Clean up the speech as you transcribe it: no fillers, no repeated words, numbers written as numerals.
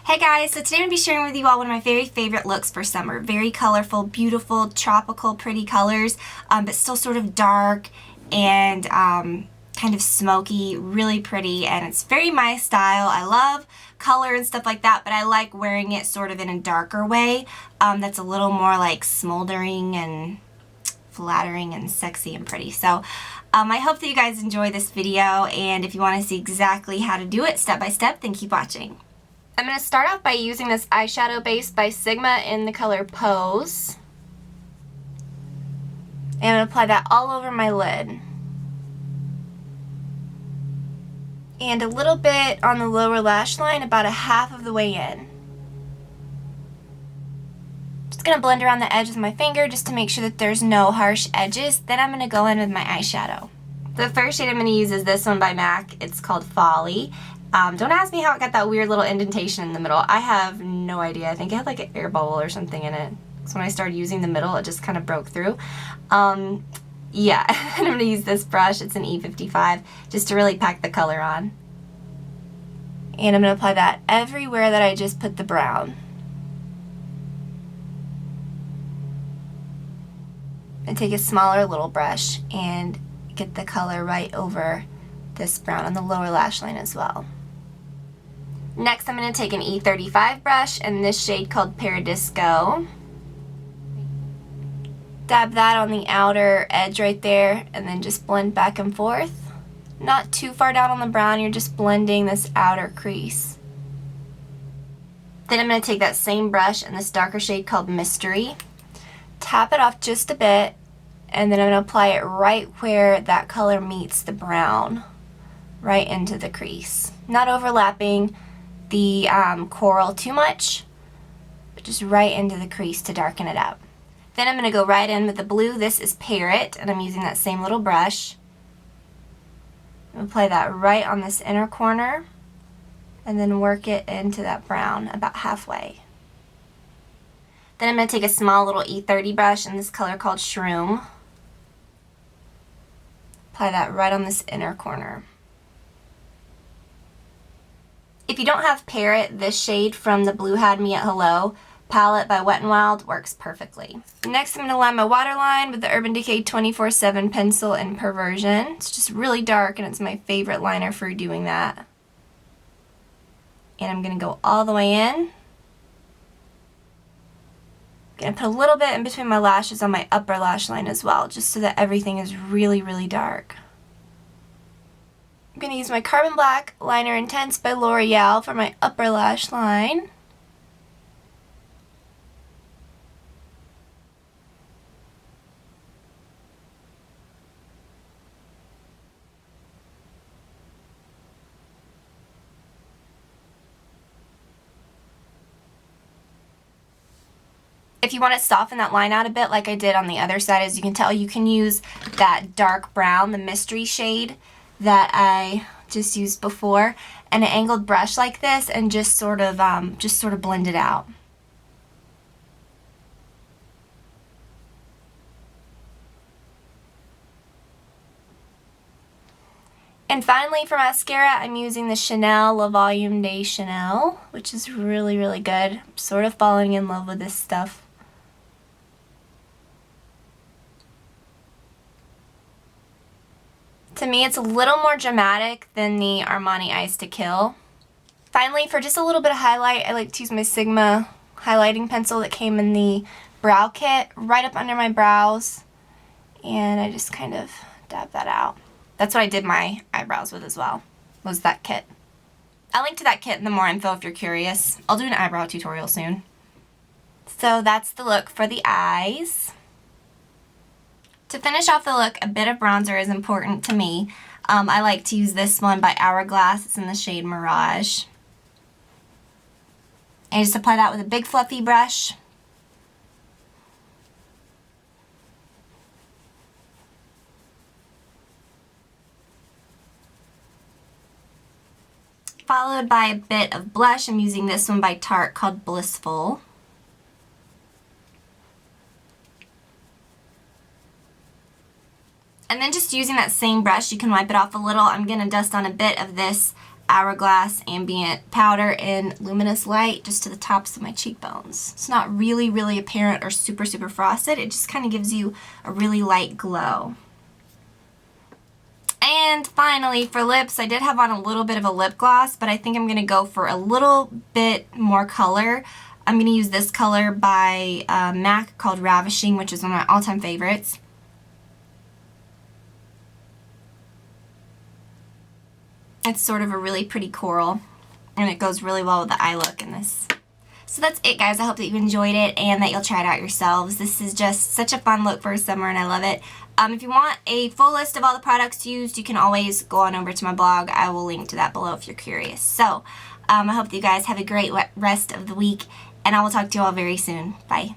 Hey guys, so today I'm going to be sharing with you all one of my very favorite looks for summer. Very colorful, beautiful, tropical, pretty colors, but still sort of dark and kind of smoky, really pretty, and it's very my style. I love color and stuff like that, but I like wearing it sort of in a darker way that's a little more like smoldering and flattering and sexy and pretty. So I hope that you guys enjoy this video, and if you want to see exactly how to do it step by step, then keep watching. I'm going to start off by using this eyeshadow base by Sigma in the color Pose. And I'm going to apply that all over my lid. And a little bit on the lower lash line, about a half of the way in. Just going to blend around the edge with my finger just to make sure that there's no harsh edges. Then I'm going to go in with my eyeshadow. The first shade I'm going to use is this one by MAC. It's called Folly. Don't ask me how it got that weird little indentation in the middle. I have no idea. I think it had like an air bubble or something in it. So when I started using the middle, it just kind of broke through. Yeah, and I'm going to use this brush. It's an E55 just to really pack the color on. And I'm going to apply that everywhere that I just put the brown. And take a smaller little brush and get the color right over this brown on the lower lash line as well. Next, I'm going to take an E35 brush and this shade called Paradisco. Dab that on the outer edge right there and then just blend back and forth. Not too far down on the brown, you're just blending this outer crease. Then I'm going to take that same brush and this darker shade called Mystery. Tap it off just a bit and then I'm going to apply it right where that color meets the brown. Right into the crease. Not overlapping the coral too much, but just right into the crease to darken it out. Then I'm going to go right in with the blue. This is Parrot, and I'm using that same little brush. Apply that right on this inner corner, and then work it into that brown about halfway. Then I'm going to take a small little E30 brush in this color called Shroom. Apply that right on this inner corner. If you don't have Parrot, this shade from the Blue Had Me at Hello palette by Wet n Wild works perfectly. Next, I'm going to line my waterline with the Urban Decay 24/7 pencil in Perversion. It's just really dark and it's my favorite liner for doing that. And I'm going to go all the way in. I'm going to put a little bit in between my lashes on my upper lash line as well, just so that everything is really, really dark. I'm going to use my Carbon Black Liner Intense by L'Oreal for my upper lash line. If you want to soften that line out a bit like I did on the other side, as you can tell, you can use that dark brown, the mystery shade that I just used before, and an angled brush like this, and just sort of blend it out. And finally, for mascara, I'm using the Chanel La Volume de Chanel, which is really, really good. I'm sort of falling in love with this stuff. To me, it's a little more dramatic than the Armani Ice to Kill. Finally, for just a little bit of highlight, I like to use my Sigma highlighting pencil that came in the brow kit right up under my brows. And I just kind of dab that out. That's what I did my eyebrows with as well, was that kit. I'll link to that kit in the more info if you're curious. I'll do an eyebrow tutorial soon. So that's the look for the eyes. To finish off the look, a bit of bronzer is important to me. I like to use this one by Hourglass. It's in the shade Mirage. And just apply that with a big fluffy brush. Followed by a bit of blush. I'm using this one by Tarte called Blissful. And then just using that same brush, you can wipe it off a little. I'm going to dust on a bit of this Hourglass Ambient Powder in Luminous Light just to the tops of my cheekbones. It's not really, really apparent or super, super frosted. It just kind of gives you a really light glow. And finally, for lips, I did have on a little bit of a lip gloss, but I think I'm going to go for a little bit more color. I'm going to use this color by MAC called Ravishing, which is one of my all-time favorites. It's sort of a really pretty coral, and it goes really well with the eye look in this. So that's it, guys. I hope that you enjoyed it and that you'll try it out yourselves. This is just such a fun look for summer, and I love it. If you want a full list of all the products used, you can always go on over to my blog. I will link to that below if you're curious. So I hope that you guys have a great rest of the week, and I will talk to you all very soon. Bye.